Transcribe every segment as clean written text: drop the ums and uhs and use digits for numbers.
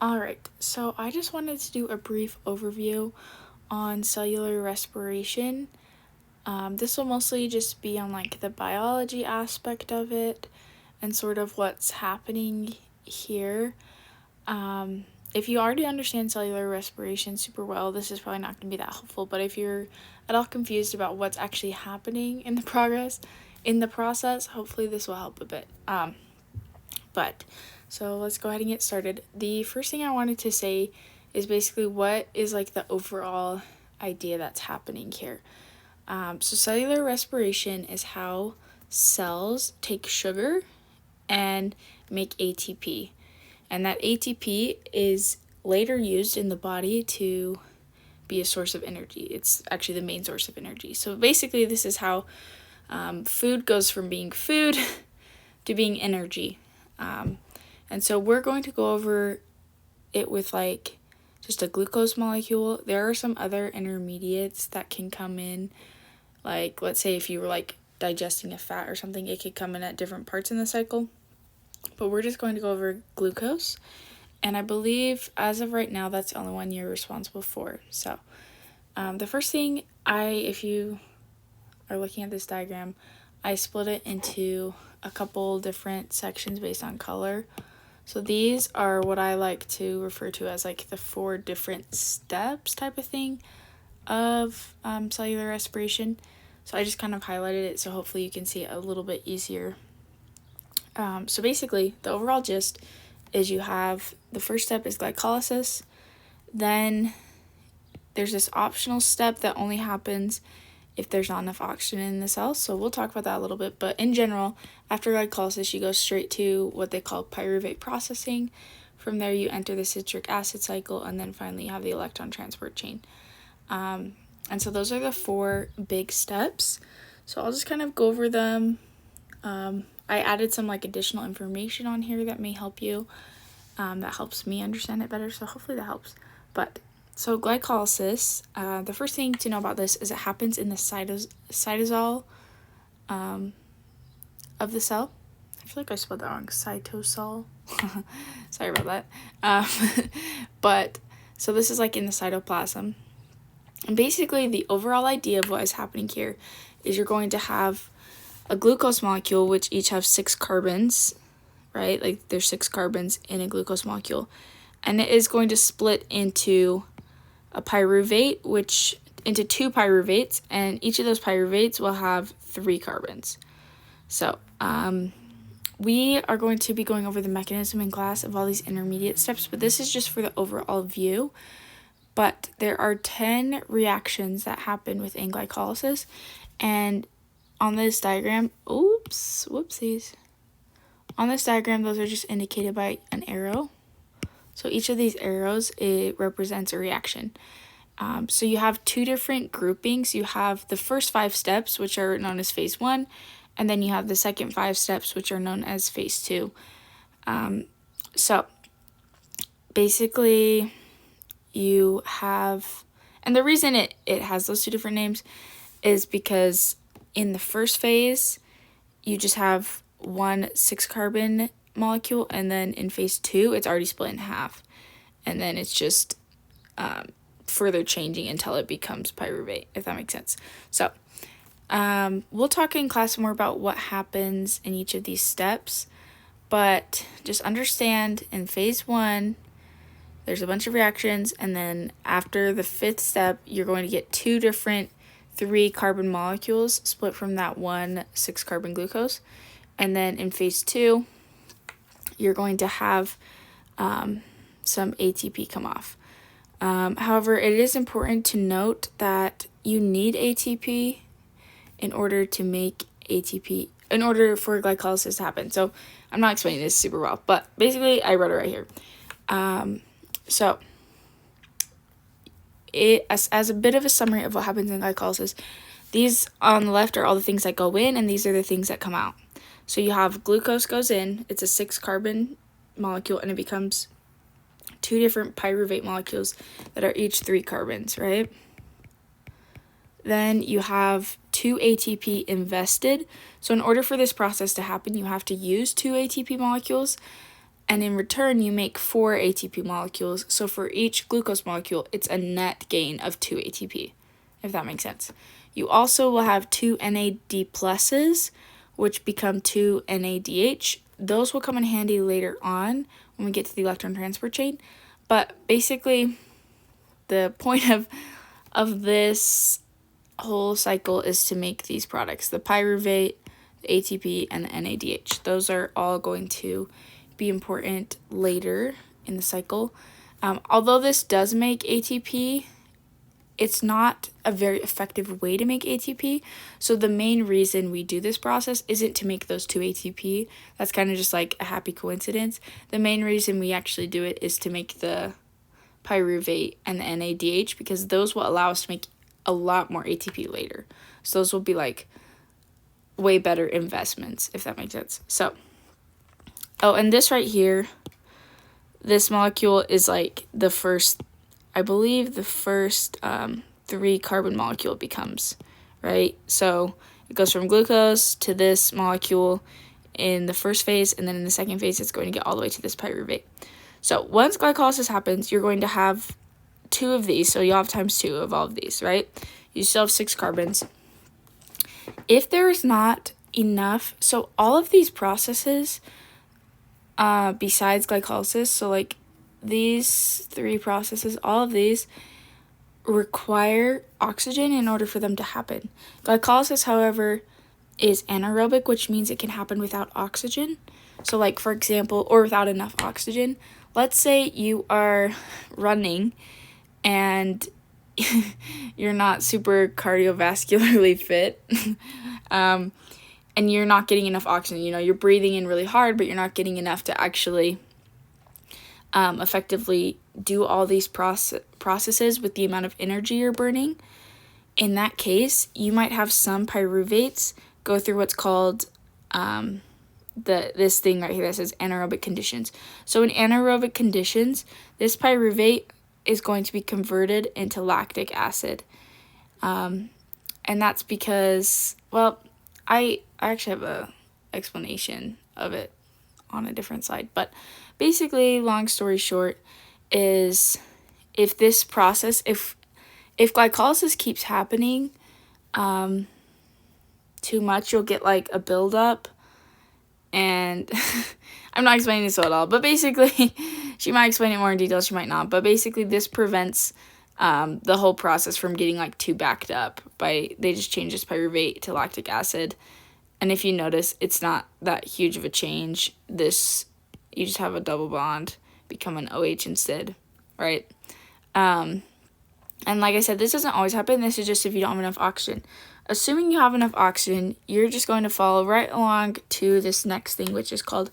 Alright, so I just wanted to do a brief overview on cellular respiration. This will mostly just be on like the biology aspect of it and sort of what's happening here. If you already understand cellular respiration super well, this is probably not going to be that helpful, but if you're at all confused about what's actually happening in the process, hopefully this will help a bit. So let's go ahead and get started. The first thing I wanted to say is basically what is like the overall idea that's happening here. So cellular respiration is how cells take sugar and make ATP. And that ATP is later used in the body to be a source of energy. It's actually the main source of energy. So basically this is how food goes from being food to being energy. And so we're going to go over it with like just a glucose molecule. There are some other intermediates that can come in. Like, let's say if you were like digesting a fat or something, it could come in at different parts in the cycle. But we're just going to go over glucose. And I believe as of right now, that's the only one you're responsible for. So the first thing if you are looking at this diagram, I split it into a couple different sections based on color. So these are what I like to refer to as like the 4 different steps type of thing of cellular respiration. So I just kind of highlighted it so hopefully you can see it a little bit easier. So basically the overall gist is you have the first step is glycolysis. Then there's this optional step that only happens if there's not enough oxygen in the cells. So we'll talk about that a little bit. But in general, after glycolysis, you go straight to what they call pyruvate processing. From there, you enter the citric acid cycle, and then finally you have the electron transport chain. And so those are the 4 big steps. So I'll just kind of go over them. I added some like additional information on here that may help you. That helps me understand it better. So hopefully that helps. So glycolysis, the first thing to know about this is it happens in the cytosol of the cell. I feel like I spelled that wrong, cytosol. Sorry about that. So this is like in the cytoplasm. And basically the overall idea of what is happening here is you're going to have a glucose molecule, which each have 6 carbons, right? Like there's 6 carbons in a glucose molecule. And it is going to split into a pyruvate, into 2 pyruvates, and each of those pyruvates will have 3 carbons. So we are going to be going over the mechanism in class of all these intermediate steps, but this is just for the overall view. But there are 10 reactions that happen within glycolysis, and on this diagram, whoopsies. On this diagram, those are just indicated by an arrow. So each of these arrows, it represents a reaction. So you have 2 different groupings. You have the first 5 steps, which are known as phase 1, and then you have the second 5 steps, which are known as phase 2. So basically you have, and the reason it has those 2 different names is because in the first phase, you just have 1 6-carbon molecule, and then in phase 2 it's already split in half, and then it's just further changing until it becomes pyruvate, if that makes sense. So we'll talk in class more about what happens in each of these steps, but just understand in phase 1 there's a bunch of reactions, and then after the 5th step you're going to get 2 different 3-carbon molecules split from that 1 6-carbon glucose, and then in phase 2 you're going to have some ATP come off. However, it is important to note that you need ATP in order to make ATP, in order for glycolysis to happen. So I'm not explaining this super well, but basically I wrote it right here. So as a bit of a summary of what happens in glycolysis, these on the left are all the things that go in, and these are the things that come out. So you have glucose goes in, it's a 6-carbon molecule, and it becomes 2 different pyruvate molecules that are each 3 carbons, right? Then you have 2 ATP invested. So in order for this process to happen, you have to use 2 ATP molecules. and in return you make 4 ATP molecules. So for each glucose molecule, it's a net gain of 2 ATP, if that makes sense. You also will have 2 NAD pluses, which become 2 NADH. Those will come in handy later on when we get to the electron transport chain. But basically, the point of this whole cycle is to make these products, the pyruvate, the ATP, and the NADH. Those are all going to be important later in the cycle. Although this does make ATP, it's not a very effective way to make ATP. So the main reason we do this process isn't to make those 2 ATP. That's kind of just like a happy coincidence. The main reason we actually do it is to make the pyruvate and the NADH, because those will allow us to make a lot more ATP later. So those will be like way better investments, if that makes sense. So, and this right here, this molecule is like the first, I believe the first 3 carbon molecule it becomes, right? So it goes from glucose to this molecule in the first phase, and then in the second phase, it's going to get all the way to this pyruvate. So once glycolysis happens, you're going to have 2 of these, so you'll have times 2 of all of these, right? You still have 6 carbons. If there is not enough, so all of these processes, besides glycolysis, so like these 3 processes, all of these require oxygen in order for them to happen. Glycolysis, however, is anaerobic, which means it can happen without oxygen. So like, for example, or without enough oxygen. Let's say you are running and you're not super cardiovascularly fit, and you're not getting enough oxygen. You know, you're breathing in really hard, but you're not getting enough to actually effectively do all these processes with the amount of energy you're burning. In that case, you might have some pyruvates go through what's called this thing right here that says anaerobic conditions. So in anaerobic conditions, this pyruvate is going to be converted into lactic acid. And that's because, well, I actually have a explanation of it on a different slide. But basically, long story short, is if this process, if glycolysis keeps happening too much, you'll get like a buildup. And I'm not explaining this at all, but basically, she might explain it more in detail, she might not. But basically, this prevents the whole process from getting like too backed up they just change this pyruvate to lactic acid. And if you notice, it's not that huge of a change. You just have a double bond become an OH instead, right? And like I said, this doesn't always happen. This is just if you don't have enough oxygen. Assuming you have enough oxygen, you're just going to follow right along to this next thing, which is called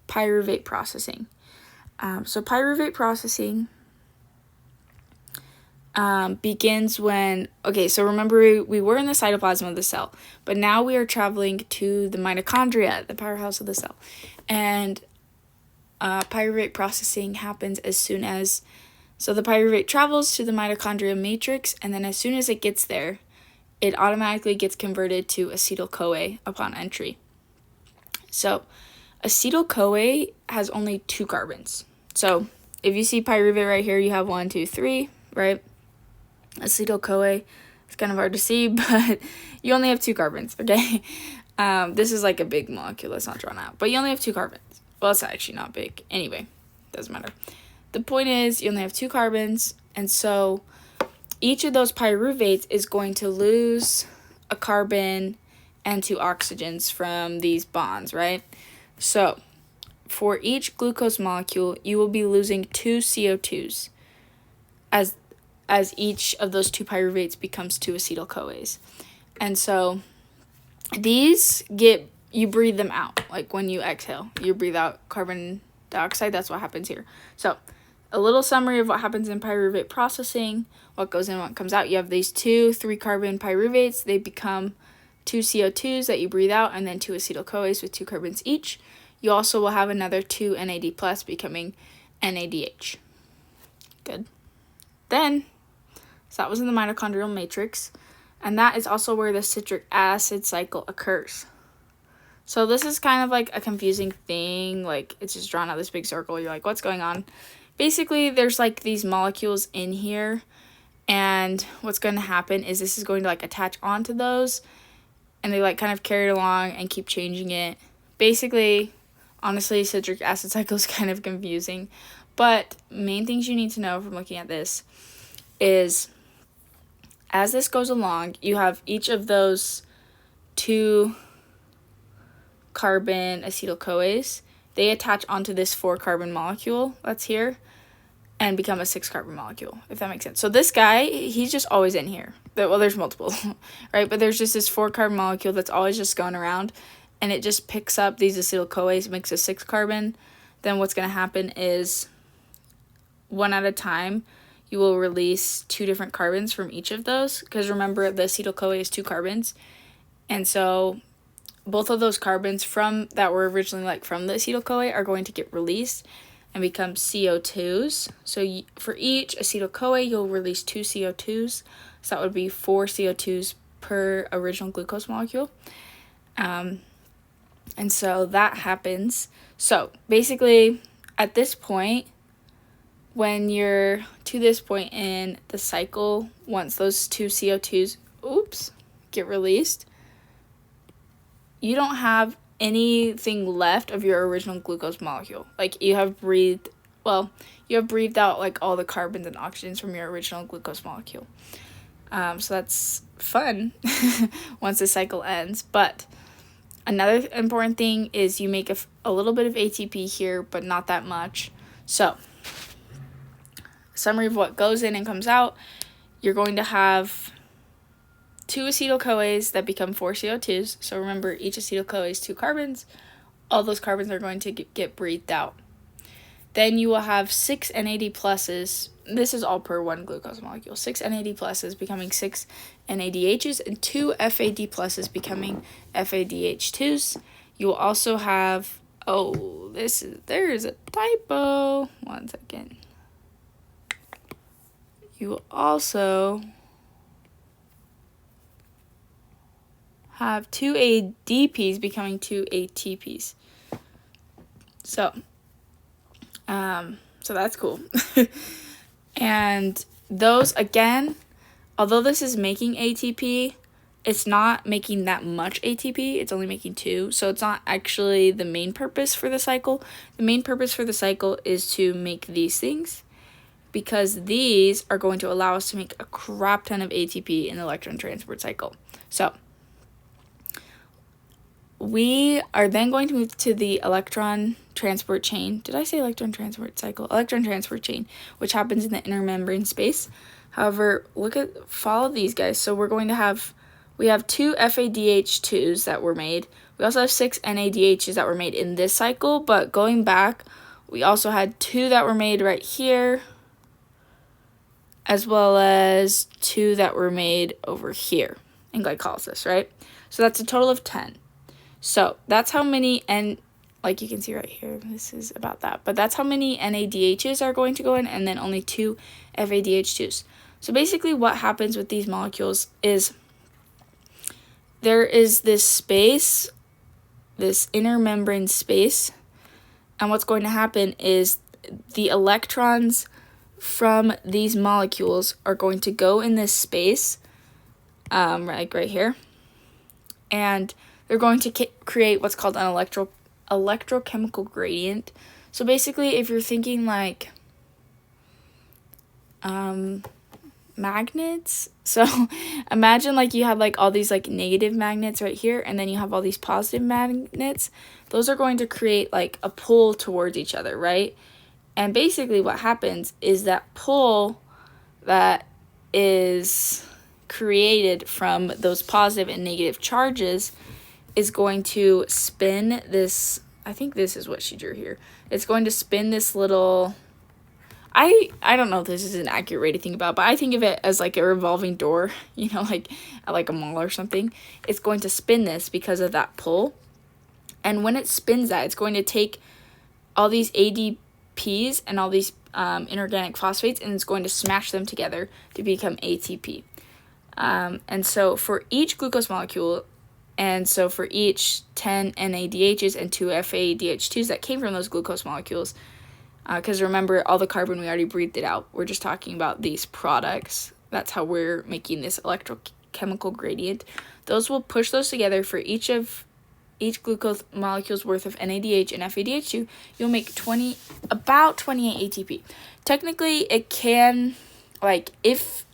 pyruvate processing. So pyruvate processing begins when, so remember we were in the cytoplasm of the cell, but now we are traveling to the mitochondria, the powerhouse of the cell. And pyruvate processing happens as soon as, so the pyruvate travels to the mitochondria matrix, and then as soon as it gets there, it automatically gets converted to acetyl-CoA upon entry. So acetyl-CoA has only 2 carbons. So if you see pyruvate right here, you have 1, 2, 3, right? Acetyl-CoA, it's kind of hard to see, but you only have 2 carbons, okay? This is like a big molecule that's not drawn out, but you only have 2 carbons. Well, it's actually not big. Anyway, doesn't matter. The point is, you only have 2 carbons, and so each of those pyruvates is going to lose a carbon and 2 oxygens from these bonds, right? So for each glucose molecule, you will be losing 2 CO2s as each of those 2 pyruvates becomes 2 acetyl-CoAs. And so these you breathe them out. Like when you exhale, you breathe out carbon dioxide. That's what happens here. So a little summary of what happens in pyruvate processing, what goes in, what comes out. You have these 2 3-carbon pyruvates. They become 2 CO2s that you breathe out, and then 2 acetyl-CoAs with 2 carbons each. You also will have another 2 NAD plus becoming NADH. Good. Then, so that was in the mitochondrial matrix, and that is also where the citric acid cycle occurs. So this is kind of like a confusing thing. Like, it's just drawn out this big circle. You're like, what's going on? Basically, there's like these molecules in here, and what's going to happen is this is going to like attach onto those, and they like kind of carry it along and keep changing it. Basically, honestly, citric acid cycle is kind of confusing, but main things you need to know from looking at this is as this goes along, you have each of those 2 carbon acetyl-CoAs. They attach onto this 4-carbon molecule that's here and become a 6-carbon molecule, if that makes sense. So this guy, he's just always in here. Well, there's multiple, right? But there's just this 4-carbon molecule that's always just going around, and it just picks up these acetyl-CoAs, makes a 6-carbon. Then what's going to happen is, one at a time, you will release 2 different carbons from each of those, because remember, the acetyl-CoA is 2 carbons, and so both of those carbons that were originally like from the acetyl-CoA are going to get released and become CO2s. So for each acetyl-CoA, you'll release 2 CO2s. So that would be 4 CO2s per original glucose molecule. And so that happens. So basically, at this point, when you're to this point in the cycle, once those 2 CO2s, get released, you don't have anything left of your original glucose molecule. Like, you have breathed out like all the carbons and oxygens from your original glucose molecule. So that's fun once the cycle ends. But another important thing is you make a little bit of ATP here, but not that much. So, summary of what goes in and comes out, you're going to have 2 acetyl-CoAs that become 4 CO2s. So remember, each acetyl-CoA is 2 carbons. All those carbons are going to get breathed out. Then you will have 6 NAD pluses. This is all per 1 glucose molecule. 6 NAD pluses becoming 6 NADHs, and 2 FAD pluses becoming FADH2s. You will also have, there is a typo. One second. You will also have 2 ADPs becoming 2 ATPs. So that's cool. And those, again, although this is making ATP, it's not making that much ATP. It's only making 2. So it's not actually the main purpose for the cycle. The main purpose for the cycle is to make these things, because these are going to allow us to make a crap ton of ATP in the electron transport cycle. So we are then going to move to the electron transport chain. Did I say electron transport cycle? Electron transport chain, which happens in the inner membrane space. However, follow these guys. So we have 2 FADH2s that were made. We also have 6 NADHs that were made in this cycle, but going back, we also had 2 that were made right here, as well as 2 that were made over here in glycolysis, right? So that's a total of 10. So that's how many, and like you can see right here, this is about that, but that's how many NADHs are going to go in, and then only 2 FADH2s. So basically what happens with these molecules is there is this space, this inner membrane space, and what's going to happen is the electrons from these molecules are going to go in this space, like right here, and they're going to create what's called an electrochemical gradient. So basically, if you're thinking like magnets, so imagine like you have like all these like negative magnets right here, and then you have all these positive magnets. Those are going to create like a pull towards each other, right? And basically what happens is that pull that is created from those positive and negative charges is going to spin this, I think this is what she drew here. It's going to spin this little, I don't know if this is an accurate way to think about, but I think of it as like a revolving door, like at like a mall or something. It's going to spin this because of that pull. And when it spins that, it's going to take all these ADPs and all these inorganic phosphates, and it's going to smash them together to become ATP. And so for each glucose molecule, And so for each 10 NADHs and 2 FADH2s that came from those glucose molecules, because remember, all the carbon, we already breathed it out. We're just talking about these products. That's how we're making this electrochemical gradient. Those will push those together for each glucose molecule's worth of NADH and FADH2. You'll make about 28 ATP. Technically, it can, like, if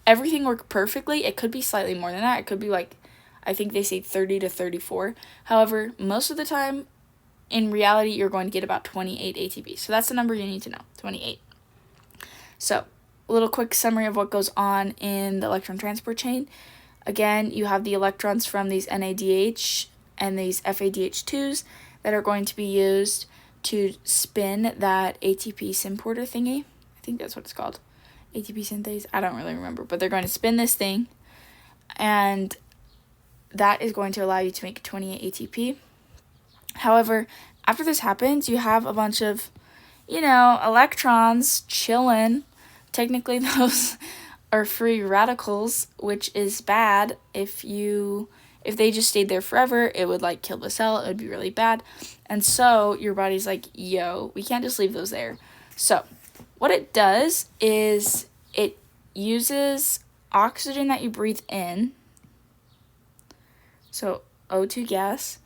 everything worked perfectly, it could be slightly more than that. It could be like, I think they say 30 to 34. However, most of the time, in reality, you're going to get about 28 ATP. So that's the number you need to know, 28. So a little quick summary of what goes on in the electron transport chain. Again, you have the electrons from these NADH and these FADH2s that are going to be used to spin that ATP symporter thingy. I think that's what it's called. ATP synthase. I don't really remember, but they're going to spin this thing, and that is going to allow you to make 28 ATP. However, after this happens, you have a bunch of, electrons chilling. Technically, those are free radicals, which is bad. If they just stayed there forever, it would kill the cell. It would be really bad. And so your body's like, yo, we can't just leave those there. So what it does is it uses oxygen that you breathe in, so O2 gas,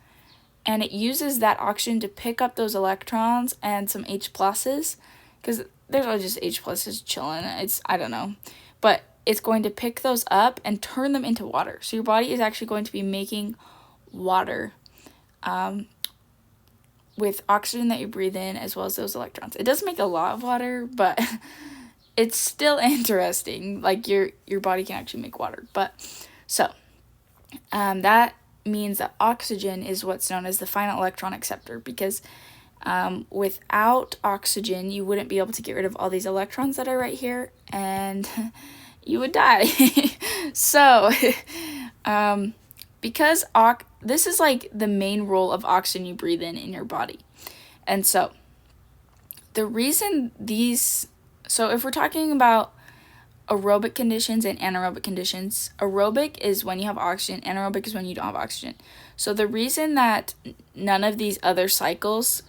and it uses that oxygen to pick up those electrons and some H pluses, because there's all just H pluses chilling. I don't know. But it's going to pick those up and turn them into water. So your body is actually going to be making water with oxygen that you breathe in as well as those electrons. It doesn't make a lot of water, but it's still interesting. Your body can actually make water. But so that means that oxygen is what's known as the final electron acceptor, because without oxygen, you wouldn't be able to get rid of all these electrons that are right here, and you would die. So, because this is the main role of oxygen you breathe in your body. And so, the reason so if we're talking about aerobic conditions and anaerobic conditions, aerobic is when you have oxygen, anaerobic is when you don't have oxygen. So the reason that none of these other cycles,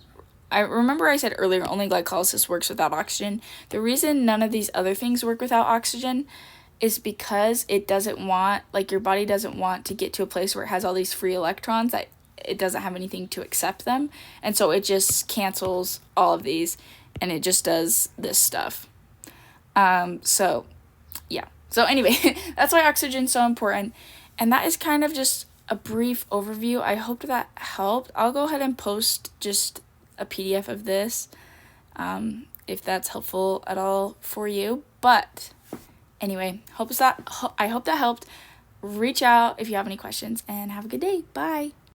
I remember I said earlier only glycolysis works without oxygen. The reason none of these other things work without oxygen is because it doesn't want, your body doesn't want to get to a place where it has all these free electrons that it doesn't have anything to accept them. And so it just cancels all of these and it just does this stuff. So anyway, that's why oxygen's so important. And that is kind of just a brief overview. I hope that helped. I'll go ahead and post just a PDF of this, if that's helpful at all for you. But anyway, I hope that helped. Reach out if you have any questions, and have a good day. Bye.